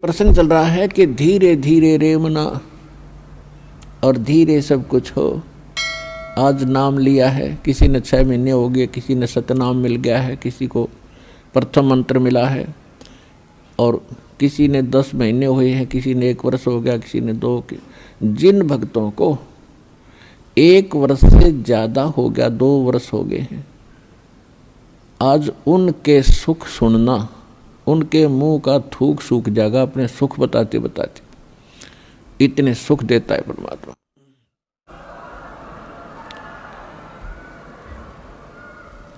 प्रसंग चल रहा है कि धीरे धीरे रेमना और धीरे सब कुछ हो। आज नाम लिया है, किसी ने 6 महीने हो गए, किसी ने सतनाम मिल गया है, किसी को प्रथम मंत्र मिला है और किसी ने 10 महीने हुए हैं, किसी ने 1 वर्ष हो गया, किसी ने 2। जिन भक्तों को 1 वर्ष से ज़्यादा हो गया, 2 वर्ष हो गए हैं, आज उनके सुख सुनना, उनके मुंह का थूक सूख जाएगा। अपने सुख बताते बताते इतने सुख देता है परमात्मा।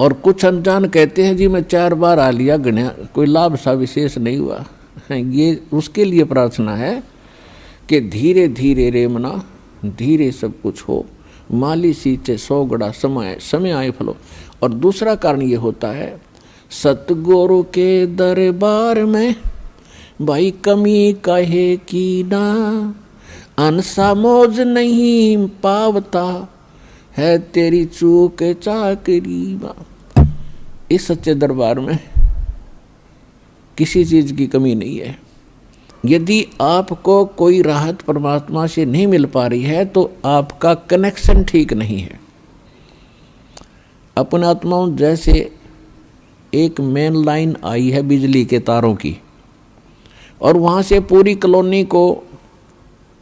और कुछ अनजान कहते हैं जी मैं 4 बार आ लिया, गण्या कोई लाभ सा विशेष नहीं हुआ। ये उसके लिए प्रार्थना है कि धीरे धीरे रेमना, धीरे सब कुछ हो, माली सींचे 100 गड़ा समय आए फलो। और दूसरा कारण ये होता है, सतगुरु के दरबार में भाई कमी कहे की ना, अनसा मौज नहीं पावता है तेरी चूक चाकरी। इस सच्चे दरबार में किसी चीज की कमी नहीं है। यदि आपको कोई राहत परमात्मा से नहीं मिल पा रही है तो आपका कनेक्शन ठीक नहीं है। अपने आत्माओं जैसे एक मेन लाइन आई है बिजली के तारों की और वहाँ से पूरी कॉलोनी को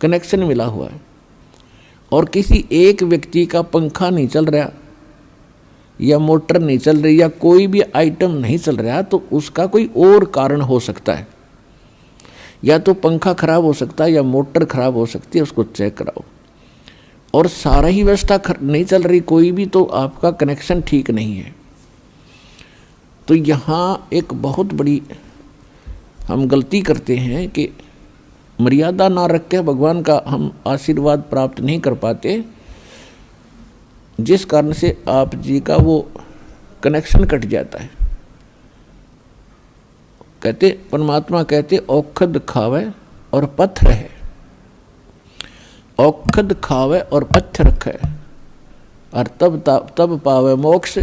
कनेक्शन मिला हुआ है और किसी एक व्यक्ति का पंखा नहीं चल रहा या मोटर नहीं चल रही या कोई भी आइटम नहीं चल रहा, तो उसका कोई और कारण हो सकता है। या तो पंखा खराब हो सकता है या मोटर खराब हो सकती है, उसको चेक कराओ। और सारा ही व्यवस्था नहीं चल रही कोई भी, तो आपका कनेक्शन ठीक नहीं है। तो यहाँ एक बहुत बड़ी हम गलती करते हैं कि मर्यादा ना रख के भगवान का हम आशीर्वाद प्राप्त नहीं कर पाते, जिस कारण से आप जी का वो कनेक्शन कट जाता है। कहते परमात्मा कहते औखद खावे और पत्थर है, औखद खावे और पत्थर रखे और तब पावे मोक्ष।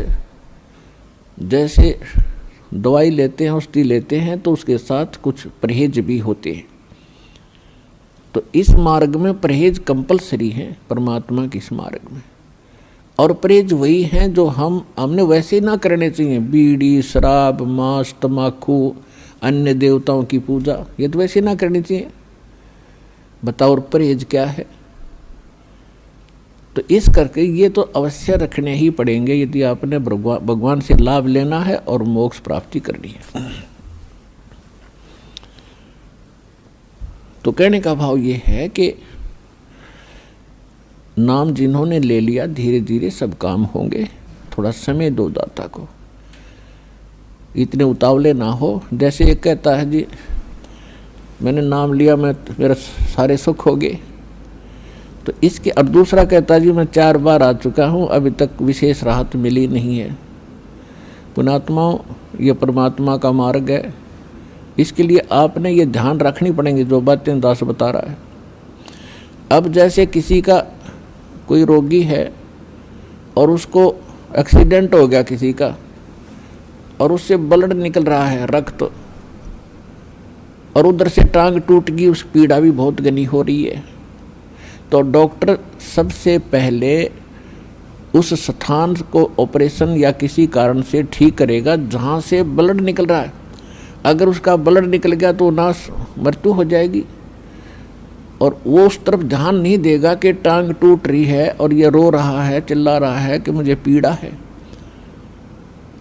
जैसे दवाई लेते हैं, औषधि लेते हैं, तो उसके साथ कुछ परहेज भी होते हैं। तो इस मार्ग में परहेज कंपलसरी है, परमात्मा के इस मार्ग में। और परहेज वही हैं जो हमने वैसे ना करने चाहिए। बीड़ी, शराब, मांस, तम्बाकू, अन्य देवताओं की पूजा, ये तो वैसे ना करनी चाहिए। बताओ और परहेज क्या है? तो इस करके ये तो अवश्य रखने ही पड़ेंगे यदि आपने भगवान से लाभ लेना है और मोक्ष प्राप्ति करनी है। तो कहने का भाव ये है कि नाम जिन्होंने ले लिया, धीरे धीरे सब काम होंगे। थोड़ा समय दो दाता को, इतने उतावले ना हो। जैसे एक कहता है जी मैंने नाम लिया, मेरा सारे सुख हो गए, तो इसके। और दूसरा कहता है जी मैं 4 बार आ चुका हूँ, अभी तक विशेष राहत मिली नहीं है। पुणात्माओं, ये परमात्मा का मार्ग है, इसके लिए आपने ये ध्यान रखनी पड़ेंगी जो बातें दास बता रहा है। अब जैसे किसी का कोई रोगी है और उसको एक्सीडेंट हो गया किसी का, और उससे ब्लड निकल रहा है, रक्त, और उधर से टांग टूट गई, उस पीड़ा भी बहुत घनी हो रही है। तो डॉक्टर सबसे पहले उस स्थान को ऑपरेशन या किसी कारण से ठीक करेगा जहाँ से ब्लड निकल रहा है। अगर उसका ब्लड निकल गया तो नाश मृत्यु हो जाएगी। और वो उस तरफ ध्यान नहीं देगा कि टांग टूट रही है और ये रो रहा है, चिल्ला रहा है कि मुझे पीड़ा है।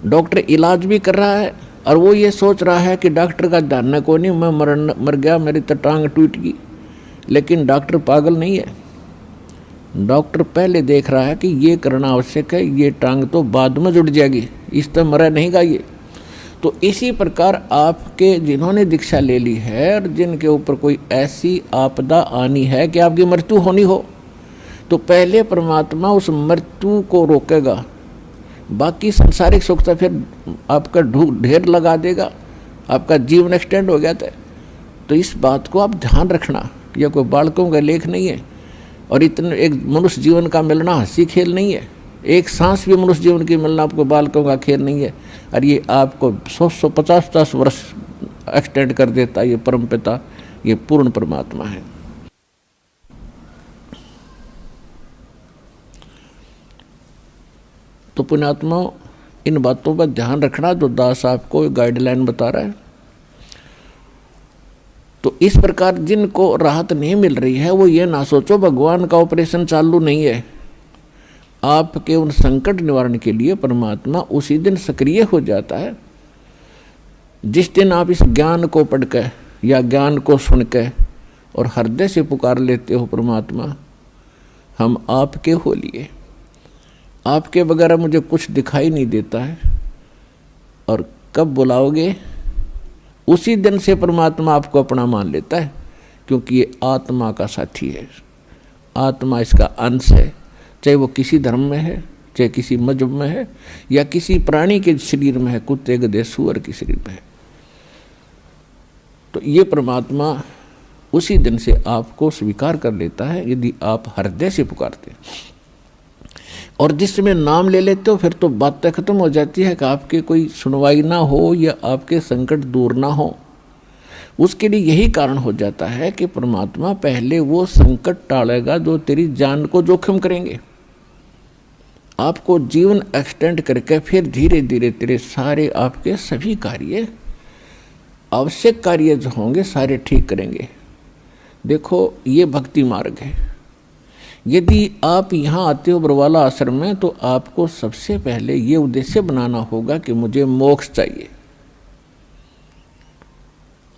डॉक्टर इलाज भी कर रहा है और वो ये सोच रहा है कि डॉक्टर का ध्यान को नहीं, मैं मर गया, मेरी तो टांग टूट गई। लेकिन डॉक्टर पागल नहीं है। डॉक्टर पहले देख रहा है कि ये करना आवश्यक है, ये टांग तो बाद में जुड़ जाएगी, इस तरह मरा नहीं गा ये। तो इसी प्रकार आपके जिन्होंने दीक्षा ले ली है और जिनके ऊपर कोई ऐसी आपदा आनी है कि आपकी मृत्यु होनी हो, तो पहले परमात्मा उस मृत्यु को रोकेगा। बाकी संसारिक सुख तो फिर आपका ढेर लगा देगा, आपका जीवन एक्सटेंड हो गया था। तो इस बात को आप ध्यान रखना। यह कोई बालकों का लेख नहीं है और इतने एक मनुष्य जीवन का मिलना हंसी खेल नहीं है। एक सांस भी मनुष्य जीवन की मिलना आपको बालकों का खेल नहीं है। और ये आपको 100-150 वर्ष एक्सटेंड कर देता है ये परमपिता ये पूर्ण परमात्मा है। तो पुण्यात्माओं, इन बातों पर ध्यान रखना जो दास आपको गाइडलाइन बता रहा है। तो इस प्रकार जिनको राहत नहीं मिल रही है वो ये ना सोचो भगवान का ऑपरेशन चालू नहीं है। आपके उन संकट निवारण के लिए परमात्मा उसी दिन सक्रिय हो जाता है जिस दिन आप इस ज्ञान को पढ़कर या ज्ञान को सुनकर और हृदय से पुकार लेते हो, परमात्मा हम आपके हो लिए, आपके बगैर मुझे कुछ दिखाई नहीं देता है। और कब बुलाओगे उसी दिन से परमात्मा आपको अपना मान लेता है, क्योंकि ये आत्मा का साथी है, आत्मा इसका अंश है। चाहे वो किसी धर्म में है, चाहे किसी मजहब में है, या किसी प्राणी के शरीर में है, कुत्ते गधे सूअर के शरीर में है। तो ये परमात्मा उसी दिन से आपको स्वीकार कर लेता है यदि आप हृदय से पुकारते हैं। और जिस समय नाम ले लेते हो फिर तो बातें खत्म हो जाती है कि आपके कोई सुनवाई ना हो या आपके संकट दूर ना हो। उसके लिए यही कारण हो जाता है कि परमात्मा पहले वो संकट टालेगा जो तेरी जान को जोखिम करेंगे। आपको जीवन एक्सटेंड करके फिर धीरे धीरे तेरे सारे आपके सभी कार्य, आवश्यक कार्य जो होंगे सारे ठीक करेंगे। देखो ये भक्ति मार्ग है। यदि आप यहाँ आते हो बरवाला आश्रम में तो आपको सबसे पहले ये उद्देश्य बनाना होगा कि मुझे मोक्ष चाहिए।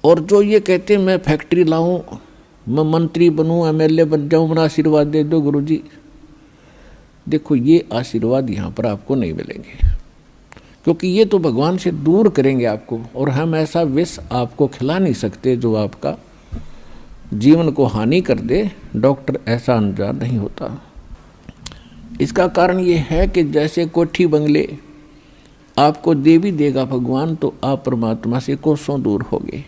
और जो ये कहते हैं मैं फैक्ट्री लाऊं, मैं मंत्री बनूं, एमएलए बन जाऊं, मेरा आशीर्वाद दे दो गुरुजी, देखो ये आशीर्वाद यहाँ पर आपको नहीं मिलेंगे, क्योंकि ये तो भगवान से दूर करेंगे आपको। और हम ऐसा विष आपको खिला नहीं सकते जो आपका जीवन को हानि कर दे। डॉक्टर ऐसा अनजान नहीं होता। इसका कारण ये है कि जैसे कोठी बंगले आपको दे भी देगा भगवान, तो आप परमात्मा से कोसों दूर होगे।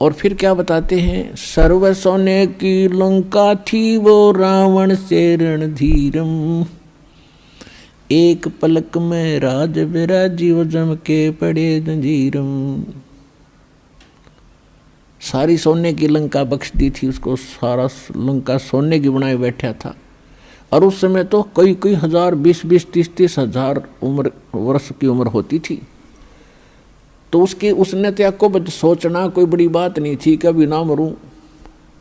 और फिर क्या बताते हैं, सर्व सोने की लंका थी वो रावण से रणधीरम, एक पलक में राज विराजीव जम के पड़े जंजीरम। सारी सोने की लंका बख्श दी थी उसको, सारा लंका सोने की बनाए बैठा था। और उस समय तो कई कई हजार, 20-20, 30-30 हजार वर्ष की उम्र होती थी। तो उसने त्याग को सोचना कोई बड़ी बात नहीं थी, कभी ना मरूं,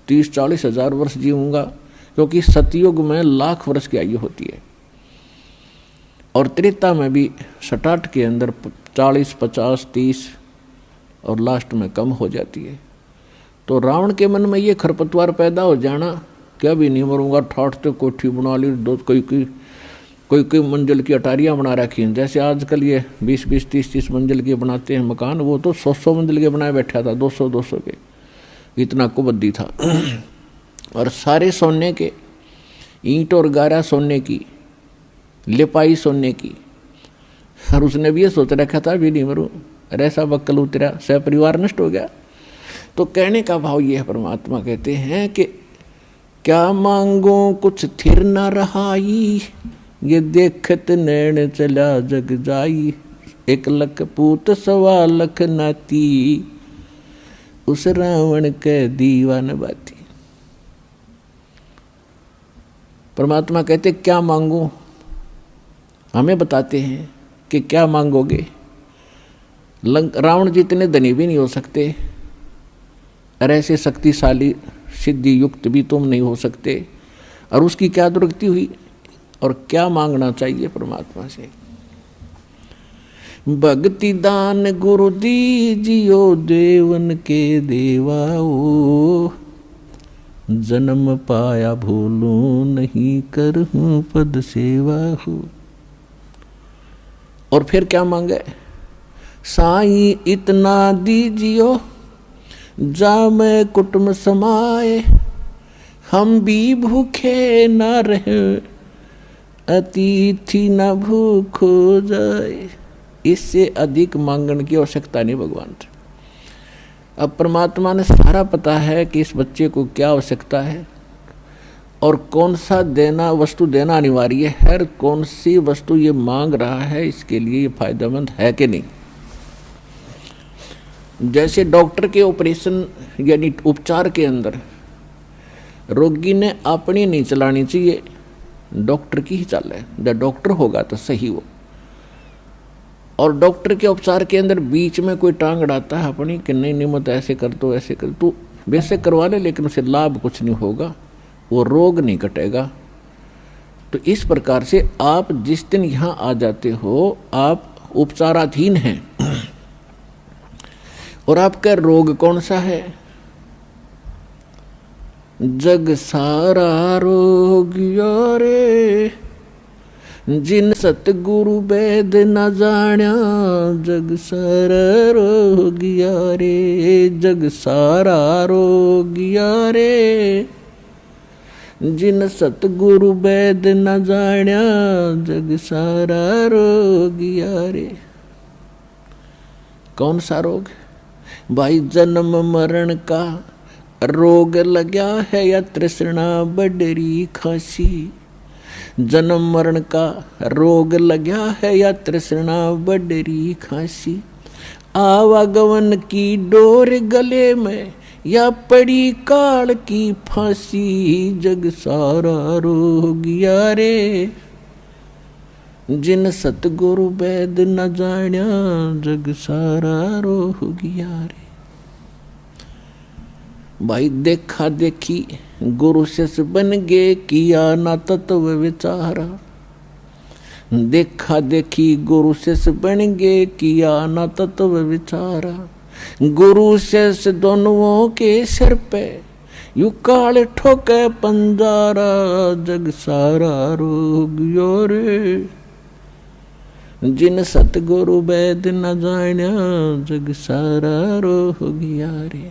30-40 हजार वर्ष जीऊंगा, क्योंकि सतयुग में लाख वर्ष की आयु होती है। और त्रेता में भी स्टार्ट के अंदर 40, 50, 30 और लास्ट में कम हो जाती है। तो रावण के मन में ये खरपतवार पैदा हो जाना, क्या भी नहीं मरूंगा, ठाठ तो कोठी बना ली, दो कोई मंजिल की अटारियाँ बना रखी हैं। जैसे आजकल ये 20-20, 30-30 मंजिल के बनाते हैं मकान, वो तो 100-100 मंजिल के बनाए बैठा था, 200-200 के, इतना कुबद्दी था। और सारे सोने के, ईंट और गारा सोने की, लिपाई सोने की। और उसने भी ये सोच रखा था भी नहीं मरूं, ऐसा बक्कल उतरा, सह परिवार नष्ट हो गया। तो कहने का भाव ये है, परमात्मा कहते हैं कि क्या मांगो कुछ थिर न रहाई, ये देखत नैन चला जग जाई, 1 लख पूत 1.25 लाख नाती, उस रावण के दीवान बाती। परमात्मा कहते क्या मांगो, हमें बताते हैं कि क्या मांगोगे। रावण जितने धनी भी नहीं हो सकते, और ऐसे शक्तिशाली सिद्धि युक्त भी तुम नहीं हो सकते। और उसकी क्या दुर्गति हुई, और क्या मांगना चाहिए परमात्मा से। भक्ति दान गुरु दीजियो देवन के देवाओ, जन्म पाया भूलूं नहीं करहूं पद सेवा हो। और फिर क्या मांगे, साईं इतना दीजियो जा मैं कुटुंब समाए, हम भी भूखे न रहे अतिथि न भूख हो जाए। इससे अधिक मांगने की आवश्यकता नहीं भगवान से। अब परमात्मा ने सारा पता है कि इस बच्चे को क्या आवश्यकता है और कौन सा देना वस्तु देना अनिवार्य है, और कौन सी वस्तु ये मांग रहा है इसके लिए ये फायदेमंद है कि नहीं। जैसे डॉक्टर के ऑपरेशन यानी उपचार के अंदर रोगी ने अपनी नहीं चलानी चाहिए, डॉक्टर की ही चले, जब डॉक्टर होगा तो सही वो। और डॉक्टर के उपचार के अंदर बीच में कोई टांग अड़ाता है अपनी कि नहीं मत ऐसे कर दो ऐसे कर, तो वैसे करवा ले, लेकिन उसे लाभ कुछ नहीं होगा, वो रोग नहीं कटेगा। तो इस प्रकार से आप जिस दिन यहाँ आ जाते हो आप उपचाराधीन हैं, और आपका रोग कौन सा है? जग सारा रोग यारे, जिन सतगुरु वेद न जाण्या, जग सारा रोग यारे, जग सारा रोग यारे, जिन सतगुरु वेद न जाण्या, जग सारा रोग यारे। कौन सा रोग? भाई जन्म मरण का रोग लग्या है या तृष्णा बडरी खासी, जन्म मरण का रोग लग्या है या तृष्णा बडरी खासी, आवागमन की डोर गले में या पड़ी काल की फांसी, जग सारा रोग यारे, जिन सतगुरु वेद न जाण्या, जग सारा रोग यारे। भाई देखा देखी गुरु शिष्य बन गे, किया ना तत्व विचारा, देखा देखी गुरु शिष्य बन गे, किया ना तत्व विचारा, गुरु शिष्य दोनों के सिर पे यू काल ठोके पंजारा, जग सारा रोग यारे, जिन सतगुरु वेद न जाण्या, जग सारा रोग यारे।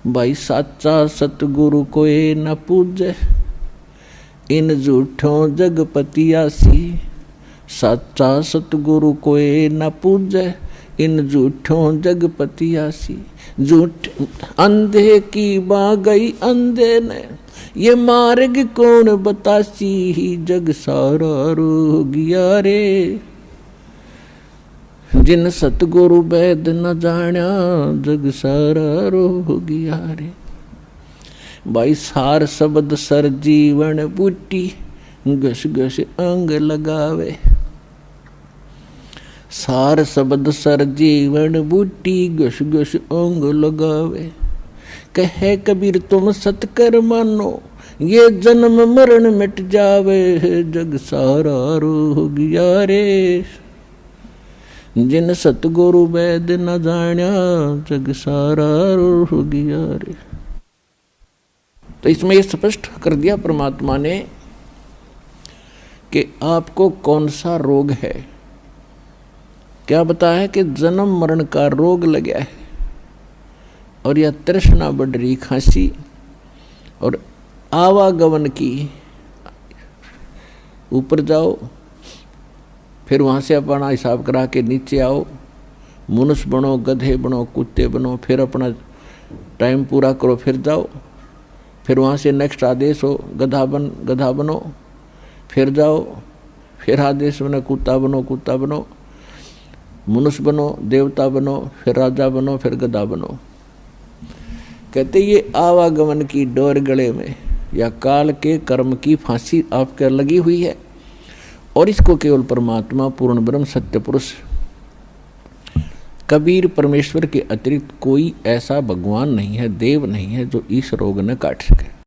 भाई साचा सतगुरु कोई न पूजे, इन झूठों जगपतियासी, साचा सतगुरु कोई न पूजे, इन झूठों जगपतियासी, झूठ अंधे की बा गई अंधे ने, ये मार्ग कौन बतासी, जग सारा रोग यारे, जिन सतगुरु वेद न जाण्या, जग सारा रोग यारे। भाई सार शब्द सर जीवन बूटी, घस घस अंग लगावे, सार शब्द सर जीवन बूटी, घस घस अंग लगावे, कहे कबीर तुम सतकर मानो, ये जन्म मरण मिट जावे, जग सारा रोग यारे, जिन सतगुरु वेद न जाण्या, जग सारा रोग यारे। तो इसमें ये स्पष्ट कर दिया परमात्मा ने कि आपको कौन सा रोग है। क्या बताया कि जन्म मरण का रोग लगा है, और यह तृष्णा बढ़ रही खांसी, और आवागमन की, ऊपर जाओ फिर वहाँ से अपना हिसाब करा के नीचे आओ, मनुष्य बनो, गधे बनो, कुत्ते बनो, फिर अपना टाइम पूरा करो, फिर जाओ, फिर वहाँ से नेक्स्ट आदेश हो गधा बनो, फिर जाओ, फिर आदेश बनो कुत्ता बनो, मनुष्य बनो, देवता बनो, फिर राजा बनो, फिर गधा बनो। कहते ये आवागमन की डोर गले में या काल के कर्म की फांसी आपके लगी हुई है, और इसको केवल परमात्मा पूर्ण ब्रह्म सत्य पुरुष कबीर परमेश्वर के अतिरिक्त कोई ऐसा भगवान नहीं है, देव नहीं है जो इस रोग न काट सके।